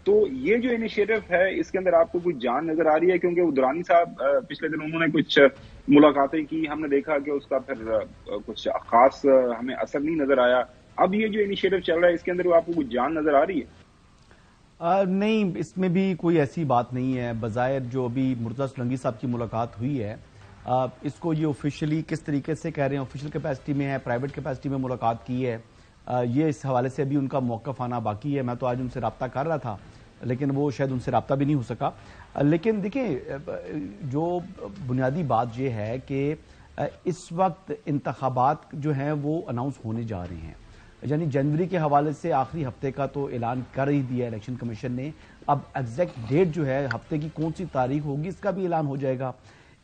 تو یہ جو انیشیٹو ہے اس کے اندر آپ کو کچھ جان نظر آ رہی ہے؟ کیونکہ درانی صاحب پچھلے دن انہوں نے کچھ ملاقاتیں کی، ہم نے دیکھا کہ اس کا پھر کچھ خاص ہمیں اثر نہیں نظر آیا۔ اب یہ جو انیشیٹو چل رہا ہے اس کے اندر آپ کو کچھ جان نظر آ رہی ہے؟ نہیں، اس میں بھی کوئی ایسی بات نہیں ہے۔ بظاہر جو ابھی مرتضی سولنگی صاحب کی ملاقات ہوئی ہے، اس کو یہ آفیشلی کس طریقے سے کہہ رہے ہیں، آفیشل کیپیسٹی میں ہے، پرائیویٹ کیپیسٹی میں ملاقات کی ہے، یہ اس حوالے سے ابھی ان کا موقف آنا باقی ہے۔ میں تو آج ان سے رابطہ کر رہا تھا لیکن وہ شاید ان سے رابطہ بھی نہیں ہو سکا۔ لیکن دیکھیں، جو بنیادی بات یہ ہے کہ اس وقت انتخابات جو ہیں وہ اناؤنس ہونے جا رہے ہیں، یعنی جنوری کے حوالے سے آخری ہفتے کا تو اعلان کر ہی دیا الیکشن کمیشن نے۔ اب ایگزیکٹ ڈیٹ جو ہے ہفتے کی کون سی تاریخ ہوگی اس کا بھی اعلان ہو جائے گا۔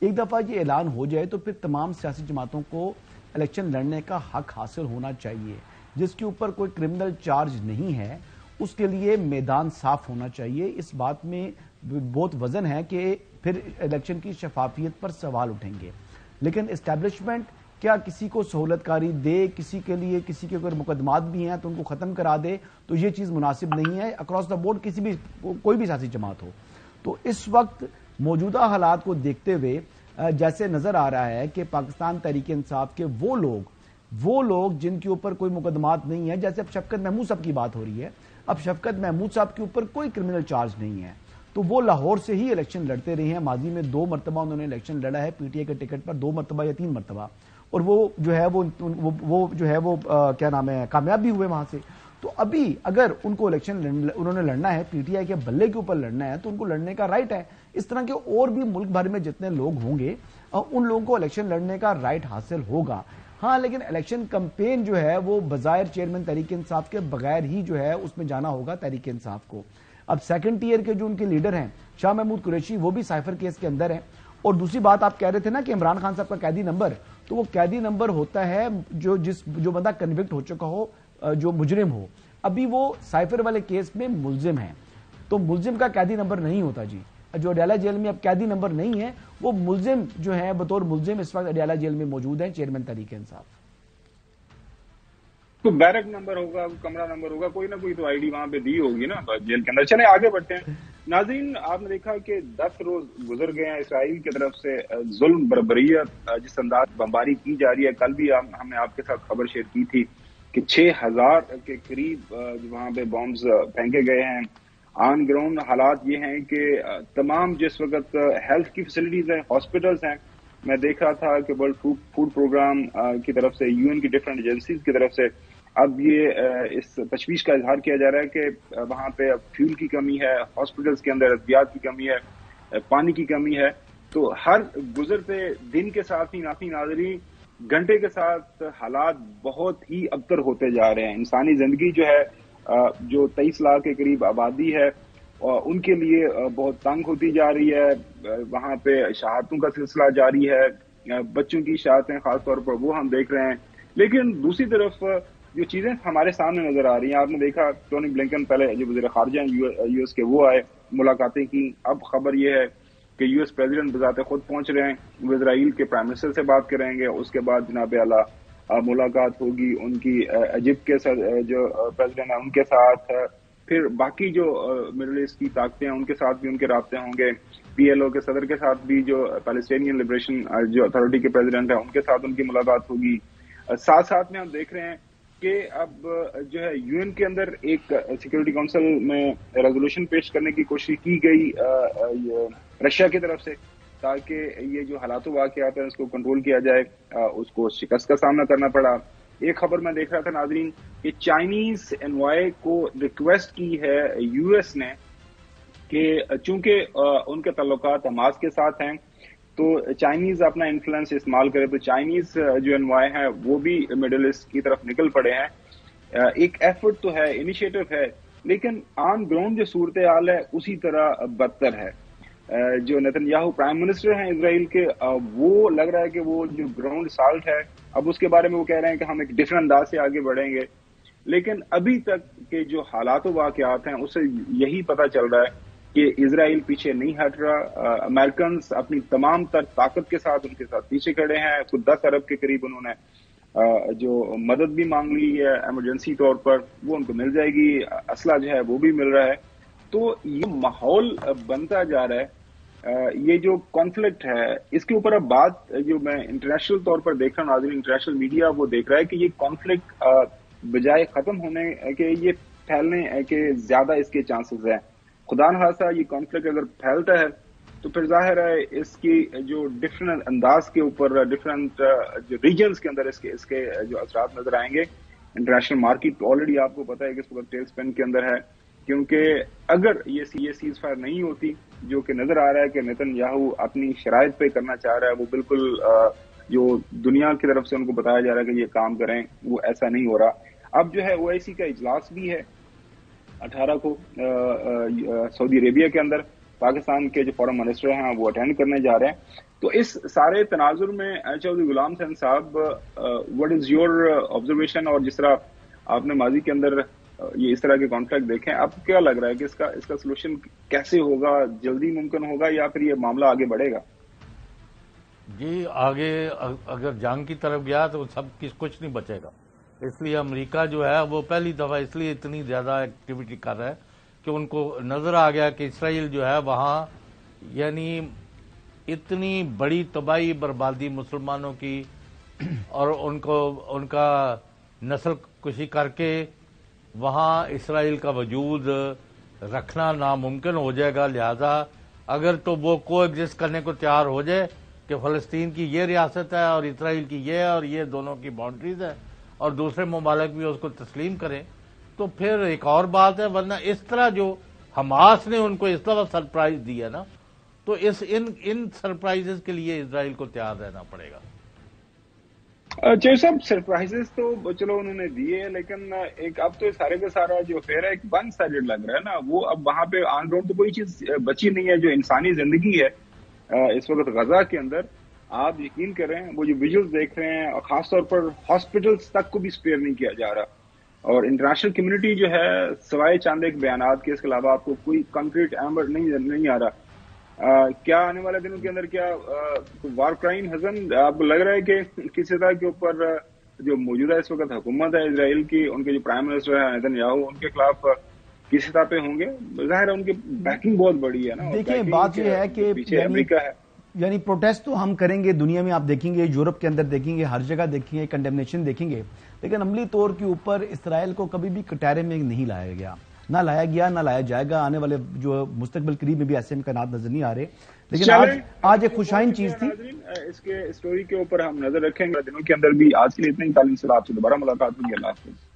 ایک دفعہ یہ اعلان ہو جائے تو پھر تمام سیاسی جماعتوں کو الیکشن لڑنے کا حق حاصل ہونا چاہیے۔ جس کے اوپر کوئی کرمنل چارج نہیں ہے اس کے لیے میدان صاف ہونا چاہیے۔ اس بات میں بہت وزن ہے کہ پھر الیکشن کی شفافیت پر سوال اٹھیں گے۔ لیکن اسٹیبلشمنٹ کیا کسی کو سہولت کاری دے، کسی کے لیے کسی کے اگر مقدمات بھی ہیں تو ان کو ختم کرا دے، تو یہ چیز مناسب نہیں ہے اکراس دا بورڈ، کسی بھی کوئی بھی سیاسی جماعت ہو۔ تو اس وقت موجودہ حالات کو دیکھتے ہوئے جیسے نظر آ رہا ہے کہ پاکستان تحریک انصاف کے وہ لوگ جن کے اوپر کوئی مقدمات نہیں ہے، جیسے اب شفقت محمود صاحب کی بات ہو رہی ہے، اب شفقت محمود صاحب کے اوپر کوئی کرمنل چارج نہیں ہے، تو وہ لاہور سے ہی الیکشن لڑتے رہے ہیں۔ ماضی میں 2 مرتبہ انہوں نے الیکشن لڑا ہے پی ٹی آئی کے ٹکٹ پر، 2 مرتبہ یا 3 مرتبہ، اور وہ جو ہے وہ کیا نام ہے کامیاب بھی ہوئے وہاں سے۔ تو ابھی اگر ان کو الیکشن انہوں نے لڑنا ہے، پی ٹی آئی کے بلے کے اوپر لڑنا ہے، تو ان کو لڑنے کا رائٹ ہے۔ اس طرح کے اور بھی ملک بھر میں جتنے لوگ ہوں گے ان لوگوں کو الیکشن لڑنے کا رائٹ حاصل ہوگا۔ ہاں، لیکن الیکشن کمپین جو ہے وہ بظاہر چیئرمین تحریک انصاف کے بغیر ہی جو ہے اس میں جانا ہوگا تحریک انصاف کو۔ اب سیکنڈ ٹیئر کے جو ان کے لیڈر ہیں شاہ محمود قریشی، وہ بھی سائفر کیس کے اندر ہیں۔ اور دوسری بات آپ کہہ رہے تھے نا کہ عمران خان صاحب کا قیدی نمبر، تو وہ قیدی نمبر ہوتا ہے جو بندہ کنوکٹ ہو چکا ہو، جو مجرم ہو۔ ابھی وہ سائفر والے کیس میں ملزم ہیں، تو ملزم کا قیدی نمبر نہیں ہوتا جی۔ جو اڈیالہ جیل میں اب قیدی نمبر نہیں ہے، وہ ملزم جو ہے بطور ملزم اس وقت اڈیالہ جیل میں موجود ہیں چیئرمین تحریک انصاف۔ تو بیرک نمبر ہوگا، کمرہ نمبر ہوگا، کوئی نہ کوئی تو آئی ڈی وہاں پہ دی ہوگی نا جیل کے اندر۔ چلیں آگے بڑھتے ہیں۔ ناظرین، آپ نے دیکھا کہ 10 روز گزر گئے ہیں اسرائیل کی طرف سے ظلم بربریت جس انداز بمباری کی جا رہی ہے۔ کل بھی ہم نے آپ کے ساتھ خبر شیئر کی تھی کہ 6000 کے قریب وہاں پہ بمبز پھینکے گئے ہیں۔ آن گراؤنڈ حالات یہ ہیں کہ تمام جس وقت ہیلتھ کی فیسلٹیز ہیں، ہاسپٹلز ہیں، میں دیکھ رہا تھا کہ ورلڈ فوڈ پروگرام کی طرف سے، یو این کی ڈفرینٹ ایجنسیز کی طرف سے اب یہ اس تشویش کا اظہار کیا جا رہا ہے کہ وہاں پہ اب فیول کی کمی ہے، ہاسپٹلز کے اندر ادویات کی کمی ہے، پانی کی کمی ہے۔ تو ہر گزرتے دن کے ساتھ ہی ناظرین گھنٹے کے ساتھ حالات بہت ہی ابتر ہوتے جا رہے ہیں۔ انسانی زندگی جو ہے، جو 23 لاکھ کے قریب آبادی ہے، ان کے لیے بہت تنگ ہوتی جا رہی ہے۔ وہاں پہ شہادتوں کا سلسلہ جاری ہے، بچوں کی شہادتیں خاص طور پر وہ ہم دیکھ رہے ہیں۔ لیکن دوسری طرف جو چیزیں ہمارے سامنے نظر آ رہی ہیں، آپ نے دیکھا ٹونی بلنکن پہلے جو وزیر خارجہ ہیں یو ایس کے، وہ آئے، ملاقاتیں کی۔ اب خبر یہ ہے کہ یو ایس پریزیڈنٹ بذات خود پہنچ رہے ہیں، وہ اسرائیل کے پرائم منسٹر سے بات کریں گے، اس کے بعد جناب اعلیٰ ملاقات ہوگی ان کی ایجپٹ کے جو پریزیڈنٹ ہیں ان کے ساتھ، پھر باقی جو مڈل ایسٹ کی طاقتیں ہیں ان کے ساتھ بھی ان کے رابطے ہوں گے، پی ایل او کے صدر کے ساتھ بھی، جو پیلسٹینین لبریشن جو اتھارٹی کے پریزیڈنٹ ہیں ان کے ساتھ ان کی ملاقات ہوگی۔ ساتھ ساتھ میں ہم دیکھ رہے ہیں کہ اب جو ہے یو این کے اندر ایک سیکورٹی کونسل میں ریزولوشن پیش کرنے کی کوشش کی گئی رشیا کی طرف سے، تاکہ یہ جو حالات و واقعات ہیں اس کو کنٹرول کیا جائے۔ اس کو شکست کا سامنا کرنا پڑا۔ ایک خبر میں دیکھ رہا تھا ناظرین کہ چائنیز انوائے کو ریکویسٹ کی ہے یو ایس نے کہ چونکہ ان کے تعلقات حماس کے ساتھ ہیں تو چائنیز اپنا انفلوئنس استعمال کرے تو چائنیز جو انوائے ہیں وہ بھی مڈل ایسٹ کی طرف نکل پڑے ہیں. ایک ایفرٹ تو ہے، انیشیٹو ہے، لیکن آن گراؤنڈ جو صورتحال ہے اسی طرح بدتر ہے. جو نیتن یاہو پرائم منسٹر ہیں اسرائیل کے، وہ لگ رہا ہے کہ وہ جو گراؤنڈ سالٹ ہے اب اس کے بارے میں وہ کہہ رہے ہیں کہ ہم ایک ڈفرنٹ انداز سے آگے بڑھیں گے. لیکن ابھی تک کے جو حالات و واقعات ہیں اس سے یہی پتہ چل رہا ہے کہ اسرائیل پیچھے نہیں ہٹ رہا. امریکنز اپنی تمام تر طاقت کے ساتھ ان کے ساتھ پیچھے کھڑے ہیں. خود 10 ارب کے قریب انہوں نے جو مدد بھی مانگ لی ہے ایمرجنسی طور پر، وہ ان کو مل جائے گی. اسلحہ جو ہے وہ بھی مل رہا ہے. تو یہ ماحول بنتا جا رہا ہے. یہ جو کانفلکٹ ہے اس کے اوپر اب بات جو میں انٹرنیشنل طور پر دیکھ رہا ہوں، ناظرین انٹرنیشنل میڈیا وہ دیکھ رہا ہے کہ یہ کانفلکٹ بجائے ختم ہونے کے یہ پھیلنے کے زیادہ اس کے چانسز ہیں. خدا نخواستہ یہ کانفلکٹ اگر پھیلتا ہے تو پھر ظاہر ہے اس کی جو ڈفرنٹ انداز کے اوپر ڈفرنٹ جو ریجنز کے اندر اس کے جو اثرات نظر آئیں گے. انٹرنیشنل مارکیٹ آلریڈی آپ کو پتا ہے کہ اس وقت ٹیل اسپین کے اندر ہے، کیونکہ اگر یہ سیز فائر نہیں ہوتی جو کہ نظر آ رہا ہے کہ نیتن یاہو اپنی شرائط پہ کرنا چاہ رہا ہے، وہ بالکل جو دنیا کی طرف سے ان کو بتایا جا رہا ہے کہ یہ کام کریں وہ ایسا نہیں ہو رہا. اب جو ہے OIC کا اجلاس بھی ہے 18 کو سعودی عربیہ کے اندر. پاکستان کے جو فورن منسٹر ہیں وہ اٹینڈ کرنے جا رہے ہیں. تو اس سارے تناظر میں چودھری غلام حسین صاحب وٹ از یور آبزرویشن، اور جس طرح آپ نے ماضی کے اندر یہ اس طرح کے کانفلکٹ دیکھیں، اب کیا لگ رہا ہے کہ اس کا سولوشن کیسے ہوگا؟ جلدی ممکن ہوگا یا پھر یہ معاملہ آگے بڑھے گا؟ جی آگے اگر جنگ کی طرف گیا تو سب کچھ نہیں بچے گا. اس لیے امریکہ جو ہے وہ پہلی دفعہ اس لیے اتنی زیادہ ایکٹیویٹی کر رہا ہے کہ ان کو نظر آ گیا کہ اسرائیل جو ہے وہاں یعنی اتنی بڑی تباہی بربادی مسلمانوں کی اور ان کا نسل کشی کر کے وہاں اسرائیل کا وجود رکھنا ناممکن ہو جائے گا. لہذا اگر تو وہ کو ایگزسٹ کرنے کو تیار ہو جائے کہ فلسطین کی یہ ریاست ہے اور اسرائیل کی یہ اور یہ دونوں کی باؤنڈریز ہے اور دوسرے ممالک بھی اس کو تسلیم کریں تو پھر ایک اور بات ہے. ورنہ اس طرح جو حماس نے ان کو اس طرح سرپرائز دیا نا تو ان سرپرائزز کے لیے اسرائیل کو تیار رہنا پڑے گا. چیر صاحب سرپرائزز تو چلو انہوں نے دیے، لیکن ایک اب تو سارے کا سارا جو افیئر ہے ایک ون سائیڈڈ لگ رہا ہے نا. وہ اب وہاں پہ آن گراؤنڈ تو کوئی چیز بچی نہیں ہے. جو انسانی زندگی ہے اس وقت غزہ کے اندر، آپ یقین کریں وہ جو ویژلز دیکھ رہے ہیں اور خاص طور پر ہاسپٹلز تک کو بھی اسپیئر نہیں کیا جا رہا. اور انٹرنیشنل کمیونٹی جو ہے سوائے چاند ایک بیانات کے اس کے علاوہ آپ کو کوئی کنکریٹ ایمر نہیں آ رہا. کیا آنے والے دنوں کے اندر کیا وار کرائم ہزن آپ کو لگ رہا ہے کہ کسی طرح کے اوپر جو موجودہ اس وقت حکومت ہے اسرائیل کی، ان کے جو پرائم منسٹر ہے نیتن یاہو، ان کے خلاف کس سطح پہ ہوں گے؟ ظاہر ہے ان کی بیکنگ بہت بڑی ہے نا. دیکھیں بات یہ ہے کہ پیچھے امریکہ ہے. یعنی پروٹیسٹ تو ہم کریں گے دنیا میں، آپ دیکھیں گے یورپ کے اندر دیکھیں گے، ہر جگہ دیکھیں گے، کنڈیمنیشن دیکھیں گے، لیکن عملی طور کے اوپر اسرائیل کو کبھی بھی کٹہرے میں نہیں لایا گیا، نہ لایا جائے گا. آنے والے جو مستقبل قریب میں بھی ایسے امکانات نظر نہیں آ رہے. لیکن آج ایک خوشائن چیز تھی. اس کے اسٹوری کے اوپر ہم نظر رکھیں گے دنوں کے اندر بھی. آج کے لیے اتنا ہی. تعلیم سے آپ سے دوبارہ ملاقات ہوگی. اللہ حافظ.